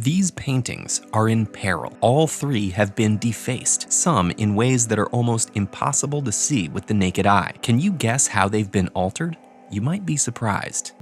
These paintings are in peril. All three have been defaced, some in ways that are almost impossible to see with the naked eye. Can you guess how they've been altered? You might be surprised.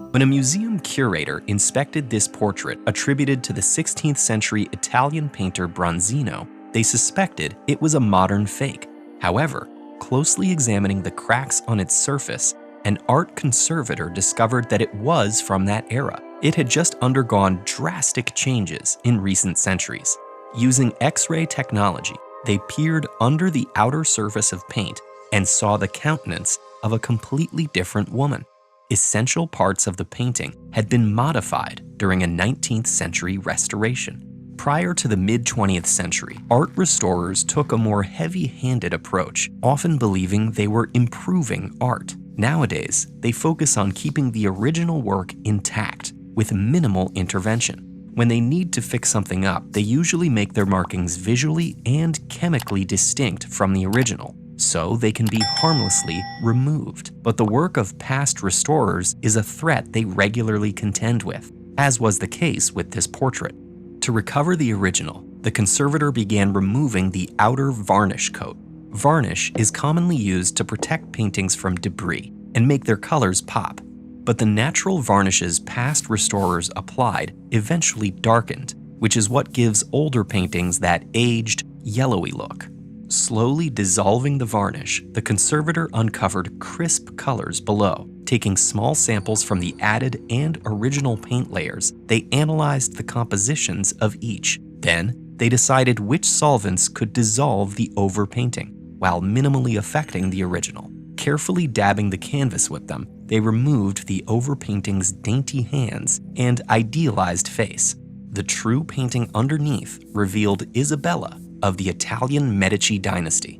When a museum curator inspected this portrait attributed to the 16th century Italian painter Bronzino, they suspected it was a modern fake. However, closely examining the cracks on its surface, an art conservator discovered that it was from that era. It had just undergone drastic changes in recent centuries. Using X-ray technology, they peered under the outer surface of paint and saw the countenance of a completely different woman. Essential parts of the painting had been modified during a 19th century restoration. Prior to the mid-20th century, art restorers took a more heavy-handed approach, often believing they were improving art. Nowadays, they focus on keeping the original work intact with minimal intervention. When they need to fix something up, they usually make their markings visually and chemically distinct from the original, so they can be harmlessly removed. But the work of past restorers is a threat they regularly contend with, as was the case with this portrait. To recover the original, the conservator began removing the outer varnish coat. Varnish is commonly used to protect paintings from debris and make their colors pop. But the natural varnishes past restorers applied eventually darkened, which is what gives older paintings that aged, yellowy look. Slowly dissolving the varnish, the conservator uncovered crisp colors below. Taking small samples from the added and original paint layers, they analyzed the compositions of each. Then, they decided which solvents could dissolve the overpainting, while minimally affecting the original. Carefully dabbing the canvas with them, they removed the overpainting's dainty hands and idealized face. The true painting underneath revealed Isabella of the Italian Medici dynasty.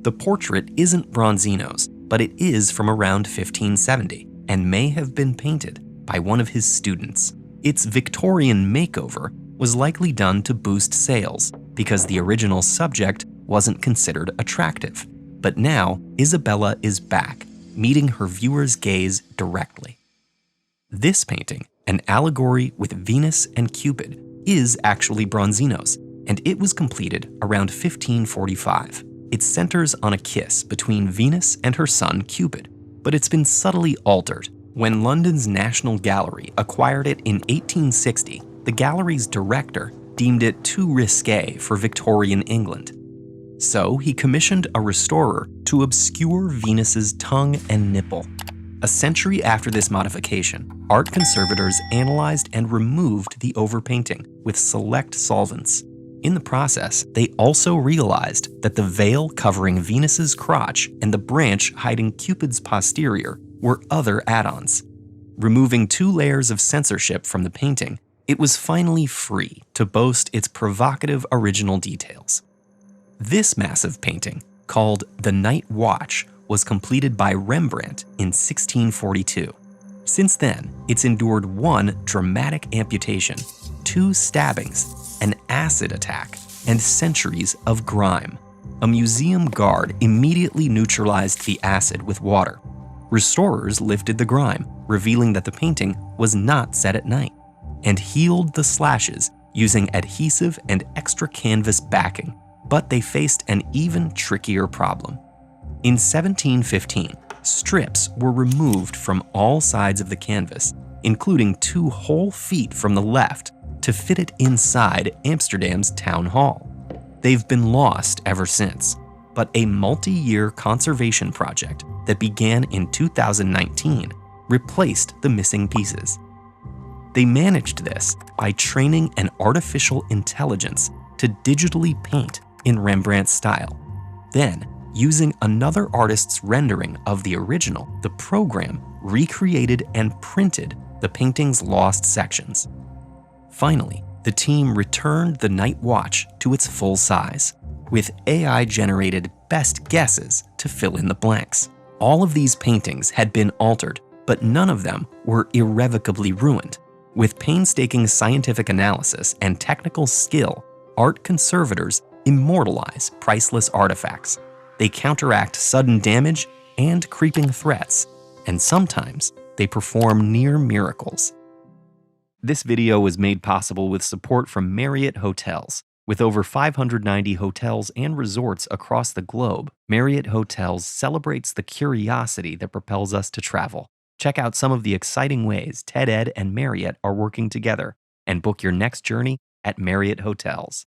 The portrait isn't Bronzino's, but it is from around 1570 and may have been painted by one of his students. Its Victorian makeover was likely done to boost sales because the original subject wasn't considered attractive. But now, Isabella is back, meeting her viewer's gaze directly. This painting, an allegory with Venus and Cupid, is actually Bronzino's, and it was completed around 1545. It centers on a kiss between Venus and her son Cupid, but it's been subtly altered. When London's National Gallery acquired it in 1860, the gallery's director deemed it too risque for Victorian England. So he commissioned a restorer to obscure Venus's tongue and nipple. A century after this modification, art conservators analyzed and removed the overpainting with select solvents. In the process, they also realized that the veil covering Venus's crotch and the branch hiding Cupid's posterior were other add-ons. Removing 2 layers of censorship from the painting, it was finally free to boast its provocative original details. This massive painting, called The Night Watch, was completed by Rembrandt in 1642. Since then, it's endured 1 dramatic amputation, 2 stabbings, an acid attack, and centuries of grime. A museum guard immediately neutralized the acid with water. Restorers lifted the grime, revealing that the painting was not set at night, and healed the slashes using adhesive and extra canvas backing. But they faced an even trickier problem. In 1715, strips were removed from all sides of the canvas, including 2 whole feet from the left, to fit it inside Amsterdam's town hall. They've been lost ever since, but a multi-year conservation project that began in 2019 replaced the missing pieces. They managed this by training an artificial intelligence to digitally paint in Rembrandt's style. Then, using another artist's rendering of the original, the program recreated and printed the painting's lost sections. Finally, the team returned the Night Watch to its full size, with AI-generated best guesses to fill in the blanks. All of these paintings had been altered, but none of them were irrevocably ruined. With painstaking scientific analysis and technical skill, art conservators immortalize priceless artifacts. They counteract sudden damage and creeping threats, and sometimes they perform near miracles. This video was made possible with support from Marriott Hotels. With over 590 hotels and resorts across the globe, Marriott Hotels celebrates the curiosity that propels us to travel. Check out some of the exciting ways TED Ed and Marriott are working together and book your next journey at Marriott Hotels.